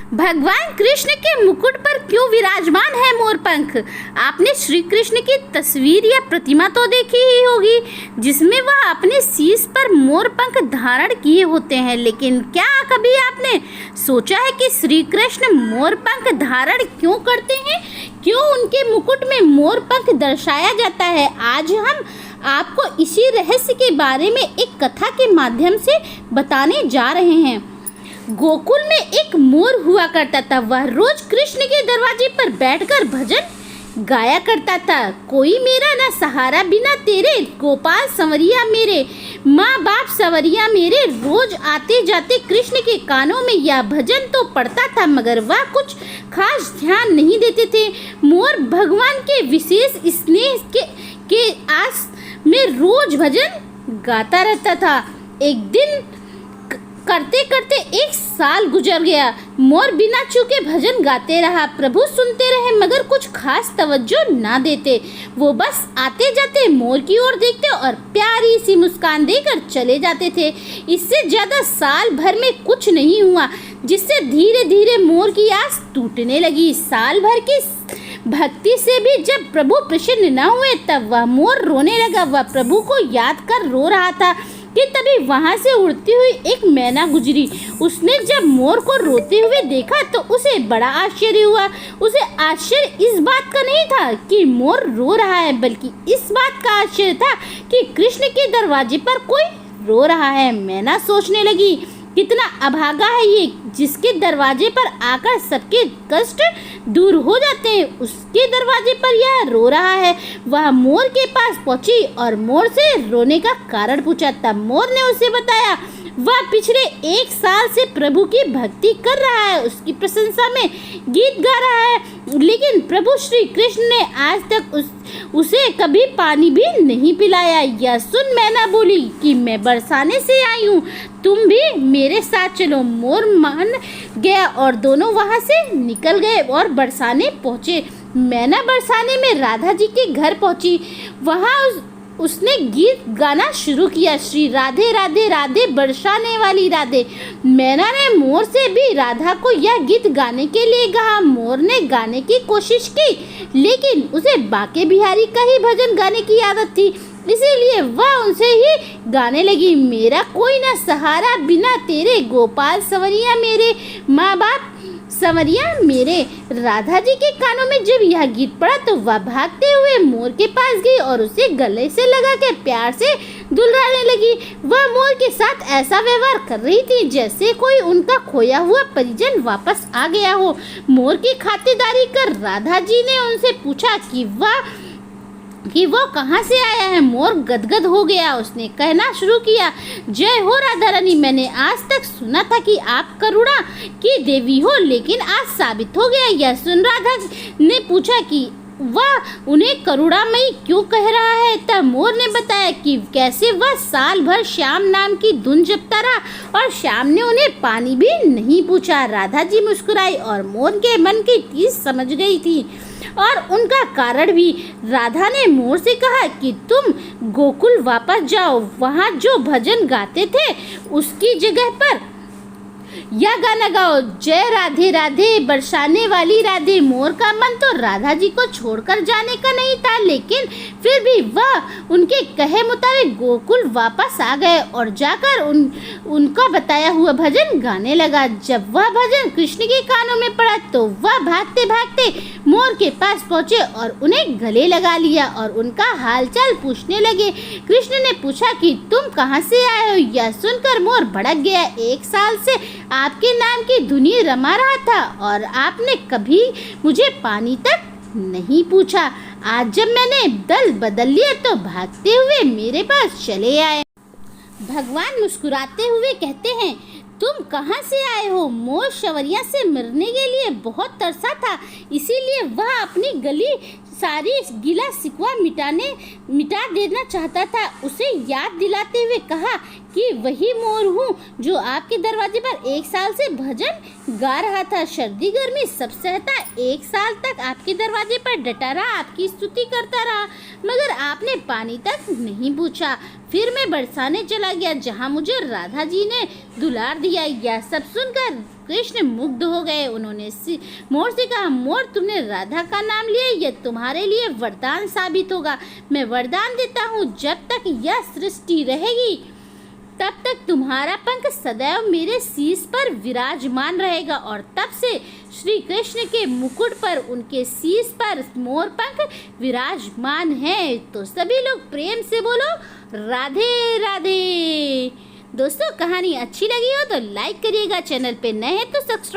भगवान कृष्ण के मुकुट पर क्यों विराजमान है मोरपंख? आपने श्री कृष्ण की तस्वीर या प्रतिमा तो देखी ही होगी जिसमें वह अपने शीश पर मोरपंख धारण किए होते हैं, लेकिन क्या कभी आपने सोचा है कि श्री कृष्ण मोरपंख धारण क्यों करते हैं? क्यों उनके मुकुट में मोरपंख दर्शाया जाता है? आज हम आपको इसी रहस्य के बारे में एक कथा के माध्यम से बताने जा रहे हैं। गोकुल में एक मोर हुआ करता था। वह रोज कृष्ण के दरवाजे पर बैठकर भजन गाया करता था। कोई मेरा न सहारा बिना तेरे, गोपाल संवरिया मेरे, माँ बाप संवरिया मेरे। रोज आते जाते कृष्ण के कानों में यह भजन तो पड़ता था, मगर वह कुछ खास ध्यान नहीं देते थे। मोर भगवान के विशेष स्नेह के आस में रोज भजन गाता रहता था। एक दिन करते करते एक साल गुजर गया। मोर बिना चूके भजन गाते रहा। प्रभु सुनते रहे मगर कुछ खास तवज्जो ना देते। वो बस आते जाते मोर की ओर देखते और प्यारी सी मुस्कान देकर चले जाते थे। इससे ज्यादा साल भर में कुछ नहीं हुआ, जिससे धीरे धीरे मोर की आस टूटने लगी। साल भर की भक्ति से भी जब प्रभु प्रसन्न न हुए तब वह मोर रोने लगा। वह प्रभु को याद कर रो रहा था कि तभी वहां से उड़ती हुई एक मैना गुजरी। उसने जब मोर को रोते हुए देखा तो उसे बड़ा आश्चर्य हुआ। उसे आश्चर्य इस बात का नहीं था कि मोर रो रहा है, बल्कि इस बात का आश्चर्य था कि कृष्ण के दरवाजे पर कोई रो रहा है। मैना सोचने लगी, कितना अभागा है ये, जिसके दरवाजे पर आकर सबके कष्ट दूर हो जाते हैं, उसके दरवाजे पर यह रो रहा है। वह मोर के पास पहुंची और मोर से रोने का कारण पूछा। तब मोर ने उसे बताया वह पिछले एक साल से प्रभु की भक्ति कर रहा है, उसकी प्रशंसा में गीत गा रहा है, लेकिन प्रभु श्री कृष्ण ने आज तक उसे कभी पानी भी नहीं पिलाया। यह सुन मैना बोली कि मैं बरसाने से आई हूँ, तुम भी मेरे साथ चलो। मोर मान गया और दोनों वहाँ से निकल गए और बरसाने पहुँचे। मैना बरसाने में राधा जी के घर पहुँची। वहाँ उसने गीत गाना शुरू किया, श्री राधे राधे राधे बरसाने वाली राधे। मैना ने मोर से भी राधा को यह गीत गाने के लिए कहा। मोर ने गाने की कोशिश की, लेकिन उसे बाके बिहारी का ही भजन गाने की आदत थी, इसीलिए वह उनसे ही गाने लगी। मेरा कोई ना सहारा बिना तेरे, गोपाल संवरिया मेरे, माँ बाप संवरिया मेरे। राधा जी के कानों में जब यह गीत पड़ा तो वह भागते हुए मोर के पास गई और उसे गले से लगा के प्यार से दुलारने लगी। वह मोर के साथ ऐसा व्यवहार कर रही थी जैसे कोई उनका खोया हुआ परिजन वापस आ गया हो। मोर की खातिरदारी कर राधा जी ने उनसे पूछा कि वो कहाँ से आया है। मोर गदगद हो गया। उसने कहना शुरू किया, जय हो राधा रानी, मैंने आज तक सुना था कि आप करुणा की देवी हो, लेकिन आज साबित हो गया। यह सुन राधा ने पूछा कि वह उन्हें करुणामयी क्यों कह रहा है। तब मोर ने बताया कि कैसे वह साल भर श्याम नाम की धुन जपता रहा और श्याम ने उन्हें पानी भी नहीं पूछा। राधा जी मुस्कुराई और मोर के मन की चीज समझ गई थी और उनका कारण भी। राधा ने मोर से कहा कि तुम गोकुल वापस जाओ, वहाँ जो भजन गाते थे उसकी जगह पर यह गाना गाओ, जय राधे राधे बरसाने वाली राधे। मोर का मन तो राधा जी को छोड़कर जाने का नहीं था, लेकिन फिर भी वह उनके कहे मुताबिक गोकुल वापस आ गए और जाकर उनका बताया हुआ भजन गाने लगा। जब वह भजन कृष्ण के कानों में पड़ा तो वह भागते भागते मोर के पास पहुँचे और उन्हें गले लगा लिया और उनका हालचाल पूछने लगे। कृष्ण ने पूछा कि तुम कहाँ से आए हो। यह सुनकर मोर भड़क गया। एक साल से आपके नाम की धुनी रमा रहा था और आपने कभी मुझे पानी तक नहीं पूछा। आज जब मैंने दल बदल लिया तो भागते हुए मेरे पास चले आए। भगवान मुस्कुराते हुए कहते हैं, तुम कहाँ से आए हो। मोर संवरिया से मिलने के लिए बहुत तरसा था, इसीलिए वह अपनी गली सारी गिला शिकवा मिटा देना चाहता था। उसे याद दिलाते हुए कहा कि वही मोर हूँ जो आपके दरवाजे पर एक साल से भजन गा रहा था। सर्दी गर्मी सब सहता, एक साल तक आपके दरवाजे पर डटा रहा, आपकी स्तुति करता रहा, मगर आपने पानी तक नहीं पूछा। फिर मैं बरसाने चला गया जहाँ मुझे राधा जी ने दुलार दिया। यह सब सुनकर कृष्ण मुग्ध हो गए। उन्होंने मोर से कहा, मोर तुमने राधा का नाम लिया, यह तुम्हारे लिए वरदान साबित होगा। मैं वरदान देता हूँ, जब तक यह सृष्टि रहेगी तब तक तुम्हारा पंख सदैव मेरे शीश पर विराजमान रहेगा। और तब से श्री कृष्ण के मुकुट पर, उनके शीश पर मोर पंख विराजमान है। तो सभी लोग प्रेम से बोलो राधे राधे। दोस्तों, कहानी अच्छी लगी हो तो लाइक करिएगा, चैनल पे नए हैं तो सब्सक्राइब